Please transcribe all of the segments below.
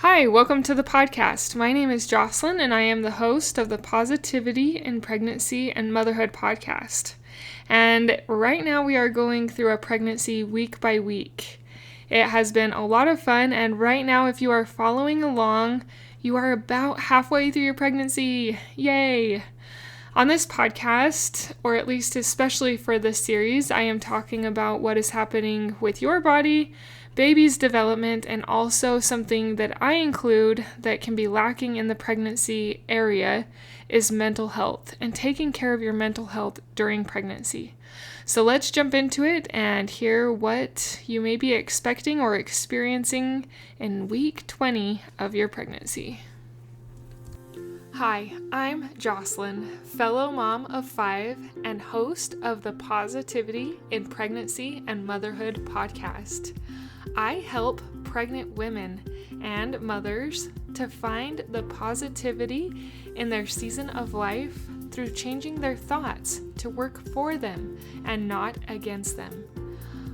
Hi, welcome to the podcast. My name is Jocelyn, and I am the host of the Positivity in Pregnancy and Motherhood podcast. And right now we are going through a pregnancy week by week. It has been a lot of fun, and right now, if you are following along, you are about halfway through your pregnancy. Yay! On this podcast, or at least especially for this series, I am talking about what is happening with your body, baby's development, and also something that I include that can be lacking in the pregnancy area is mental health and taking care of your mental health during pregnancy. So let's jump into it and hear what you may be expecting or experiencing in week 20 of your pregnancy. Hi, I'm Jocelyn, fellow mom of 5 and host of the Positivity in Pregnancy and Motherhood podcast. I help pregnant women and mothers to find the positivity in their season of life through changing their thoughts to work for them and not against them.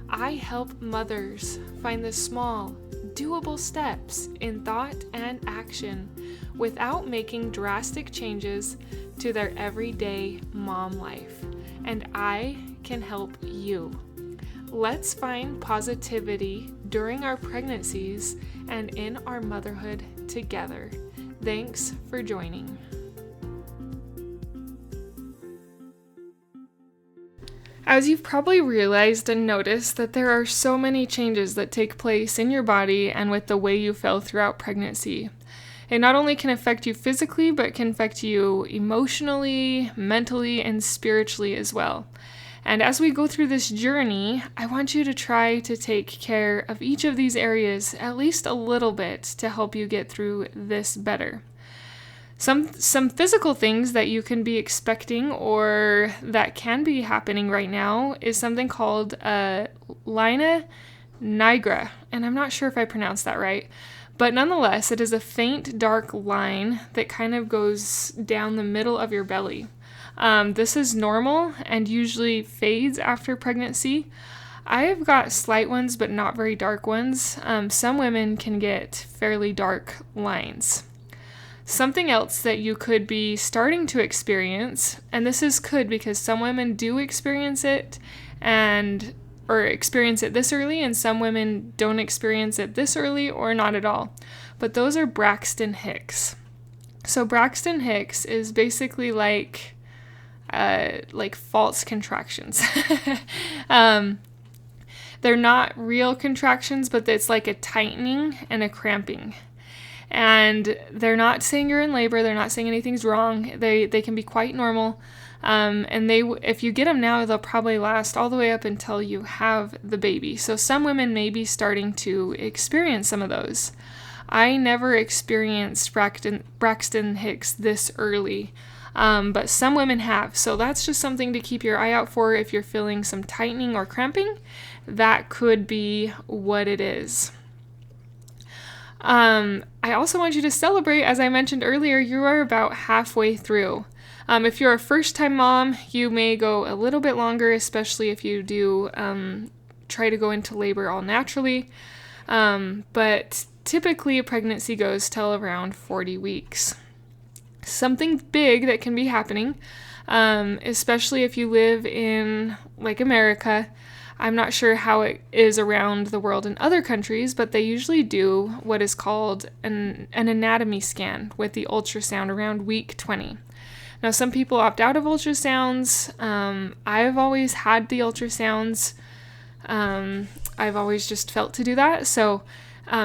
I help mothers find the small, doable steps in thought and action without making drastic changes to their everyday mom life. And I can help you. Let's find positivity during our pregnancies and in our motherhood together. Thanks for joining. As you've probably realized and noticed that there are so many changes that take place in your body and with the way you feel throughout pregnancy. It not only can affect you physically, but can affect you emotionally, mentally, and spiritually as well. And as we go through this journey, I want you to try to take care of each of these areas at least a little bit to help you get through this better. Some physical things that you can be expecting or that can be happening right now is something called linea nigra, and I'm not sure if I pronounced that right, but nonetheless, it is a faint dark line that kind of goes down the middle of your belly. This is normal and usually fades after pregnancy. I have got slight ones, but not very dark ones. Some women can get fairly dark lines. Something else that you could be starting to experience, and this is good because some women do experience it or experience it this early, and some women don't experience it this early or not at all. But those are Braxton Hicks. So Braxton Hicks is basically like false contractions. They're not real contractions, but it's like a tightening and a cramping. And they're not saying you're in labor. They're not saying anything's wrong. They can be quite normal. And if you get them now, they'll probably last all the way up until you have the baby. So some women may be starting to experience some of those. I never experienced Braxton Hicks this early. But some women have. So that's just something to keep your eye out for if you're feeling some tightening or cramping. That could be what it is. I also want you to celebrate, as I mentioned earlier, you are about halfway through. If you're a first-time mom, you may go a little bit longer, especially if you do try to go into labor all naturally. But typically a pregnancy goes till around 40 weeks. Something big that can be happening, especially if you live in like America. I'm not sure how it is around the world in other countries, but they usually do what is called an anatomy scan with the ultrasound around week 20. Now, some people opt out of ultrasounds. I've always had the ultrasounds. I've always just felt to do that. So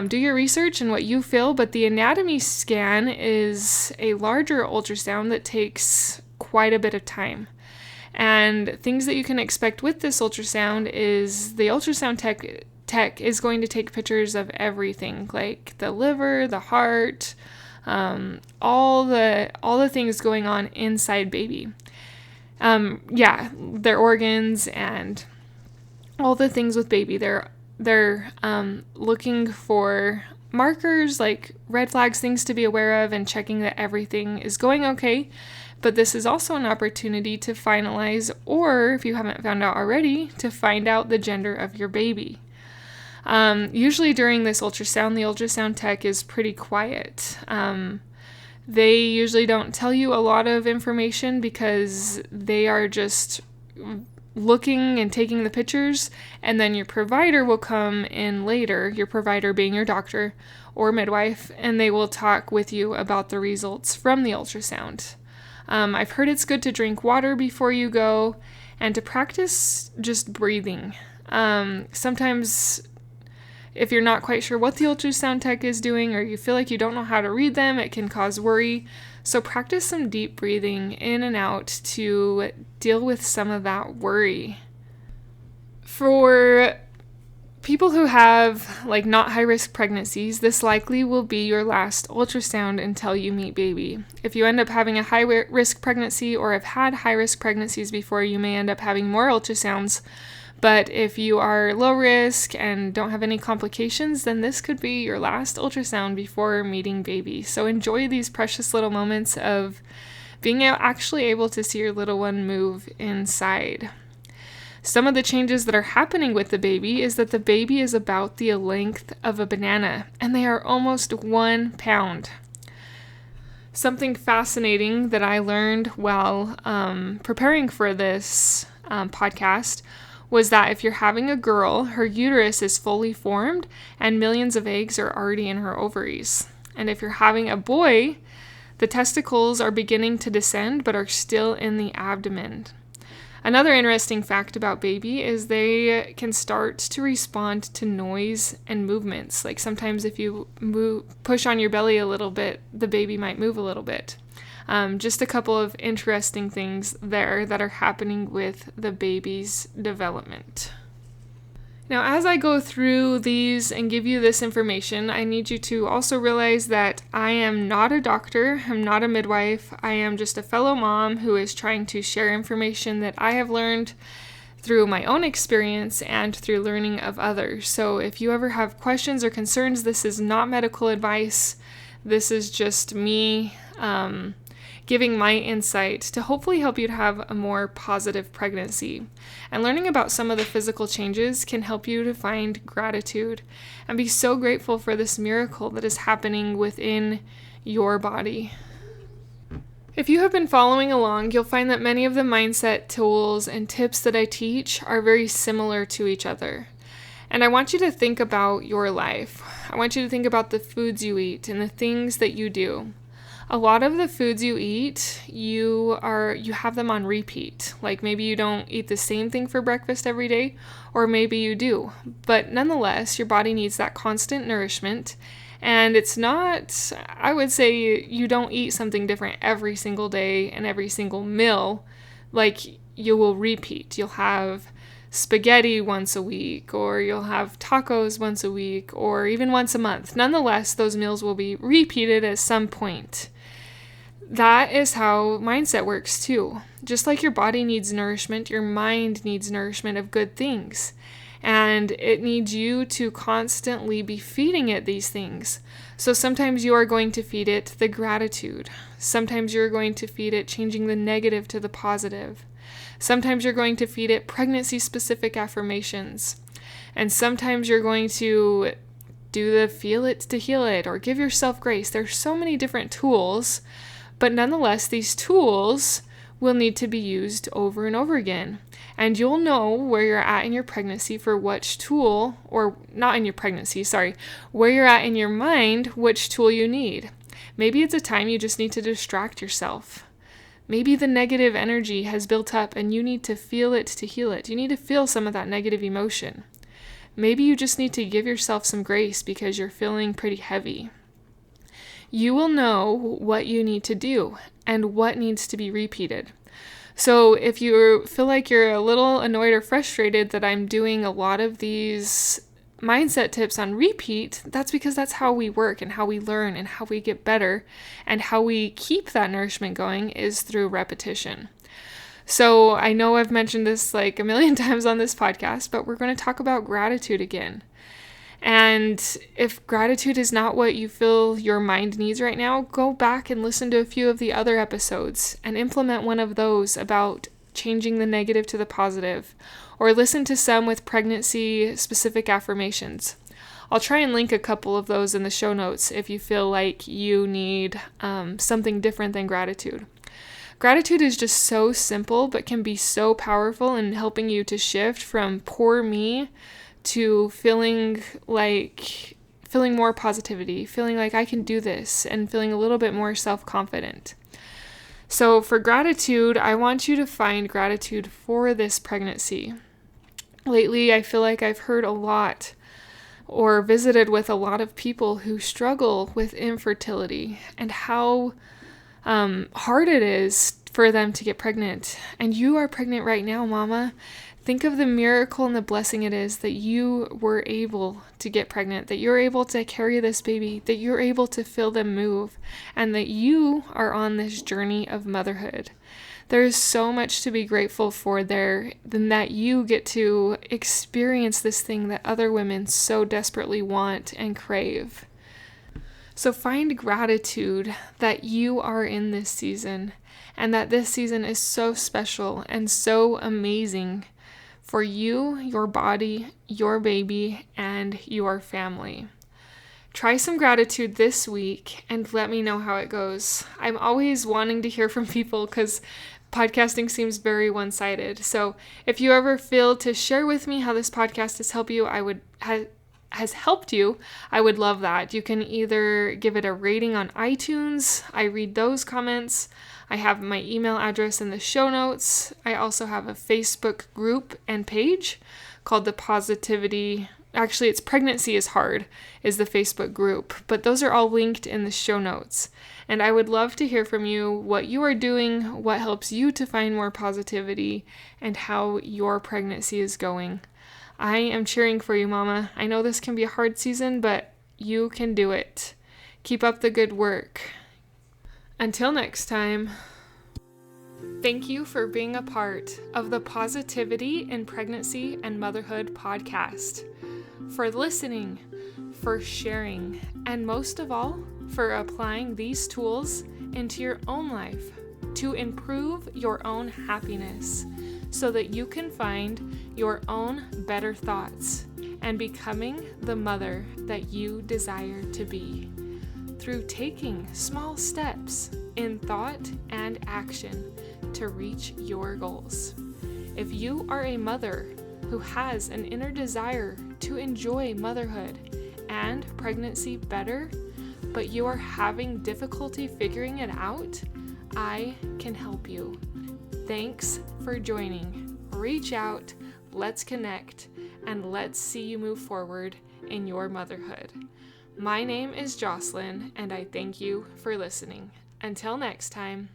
do your research and what you feel, but the anatomy scan is a larger ultrasound that takes quite a bit of time. And things that you can expect with this ultrasound is the ultrasound tech is going to take pictures of everything, like the liver, the heart, all the things going on inside baby. Their organs and all the things with baby. They're looking for markers like red flags, things to be aware of, and checking that everything is going okay. But this is also an opportunity to finalize, or if you haven't found out already, to find out the gender of your baby. Usually during this ultrasound, the ultrasound tech is pretty quiet. They usually don't tell you a lot of information because they are just looking and taking the pictures, and then your provider will come in later, your provider being your doctor or midwife, and they will talk with you about the results from the ultrasound. I've heard it's good to drink water before you go and to practice just breathing. Sometimes if you're not quite sure what the ultrasound tech is doing, or you feel like you don't know how to read them, it can cause worry. So practice some deep breathing in and out to deal with some of that worry. For people who have not high-risk pregnancies, this likely will be your last ultrasound until you meet baby. If you end up having a high-risk pregnancy or have had high-risk pregnancies before, you may end up having more ultrasounds. But if you are low risk and don't have any complications, then this could be your last ultrasound before meeting baby. So enjoy these precious little moments of being actually able to see your little one move inside. Some of the changes that are happening with the baby is that the baby is about the length of a banana, and they are almost 1 pound. Something fascinating that I learned while preparing for this podcast was that if you're having a girl, her uterus is fully formed and millions of eggs are already in her ovaries. And if you're having a boy, the testicles are beginning to descend but are still in the abdomen. Another interesting fact about baby is they can start to respond to noise and movements. Like sometimes if you push on your belly a little bit, the baby might move a little bit. Just a couple of interesting things there that are happening with the baby's development. Now, as I go through these and give you this information, I need you to also realize that I am not a doctor, I'm not a midwife, I am just a fellow mom who is trying to share information that I have learned through my own experience and through learning of others. So if you ever have questions or concerns, this is not medical advice. This is just me giving my insight to hopefully help you to have a more positive pregnancy. And learning about some of the physical changes can help you to find gratitude and be so grateful for this miracle that is happening within your body. If you have been following along, you'll find that many of the mindset tools and tips that I teach are very similar to each other. And I want you to think about your life. I want you to think about the foods you eat and the things that you do. A lot of the foods you eat, you have them on repeat. Like maybe you don't eat the same thing for breakfast every day, or maybe you do. But nonetheless, your body needs that constant nourishment. And it's not, I would say you don't eat something different every single day and every single meal. Like you will repeat. You'll have spaghetti once a week, or you'll have tacos once a week, or even once a month. Nonetheless, those meals will be repeated at some point. That is how mindset works too. Just like your body needs nourishment, your mind needs nourishment of good things. And it needs you to constantly be feeding it these things. So sometimes you are going to feed it the gratitude. Sometimes you're going to feed it changing the negative to the positive. Sometimes you're going to feed it pregnancy-specific affirmations. And sometimes you're going to do the feel it to heal it or give yourself grace. There's so many different tools, but nonetheless, these tools will need to be used over and over again. And you'll know where you're at in your pregnancy for which tool, or not in your pregnancy, where you're at in your mind, which tool you need. Maybe it's a time you just need to distract yourself. Maybe the negative energy has built up and you need to feel it to heal it. You need to feel some of that negative emotion. Maybe you just need to give yourself some grace because you're feeling pretty heavy. You will know what you need to do and what needs to be repeated. So if you feel like you're a little annoyed or frustrated that I'm doing a lot of these mindset tips on repeat, that's because that's how we work and how we learn and how we get better, and how we keep that nourishment going is through repetition. So I know I've mentioned this like a million times on this podcast, but we're going to talk about gratitude again. And if gratitude is not what you feel your mind needs right now, go back and listen to a few of the other episodes and implement one of those about changing the negative to the positive, or listen to some with pregnancy-specific affirmations. I'll try and link a couple of those in the show notes if you feel like you need something different than gratitude. Gratitude is just so simple, but can be so powerful in helping you to shift from poor me to feeling more positivity, feeling like I can do this, and feeling a little bit more self-confident. So for gratitude, I want you to find gratitude for this pregnancy. Lately, I feel like I've heard a lot or visited with a lot of people who struggle with infertility and how hard it is for them to get pregnant. And you are pregnant right now, Mama. Think of the miracle and the blessing it is that you were able to get pregnant, that you're able to carry this baby, that you're able to feel them move, and that you are on this journey of motherhood. There is so much to be grateful for there, than that you get to experience this thing that other women so desperately want and crave. So find gratitude that you are in this season, and that this season is so special and so amazing for you, your body, your baby, and your family. Try some gratitude this week and let me know how it goes. I'm always wanting to hear from people because podcasting seems very one-sided. So if you ever feel to share with me how this podcast has helped you, I would love that. You can either give it a rating on iTunes. I read those comments. I have my email address in the show notes. I also have a Facebook group and page called the Positivity. Actually, it's Pregnancy is Hard is the Facebook group, but those are all linked in the show notes. And I would love to hear from you what you are doing, what helps you to find more positivity, and how your pregnancy is going. I am cheering for you, Mama. I know this can be a hard season, but you can do it. Keep up the good work. Until next time, thank you for being a part of the Positivity in Pregnancy and Motherhood podcast, for listening, for sharing, and most of all, for applying these tools into your own life to improve your own happiness so that you can find your own better thoughts and becoming the mother that you desire to be, through taking small steps in thought and action to reach your goals. If you are a mother who has an inner desire to enjoy motherhood and pregnancy better, but you are having difficulty figuring it out, I can help you. Thanks for joining. Reach out, let's connect, and let's see you move forward in your motherhood. My name is Jocelyn, and I thank you for listening. Until next time.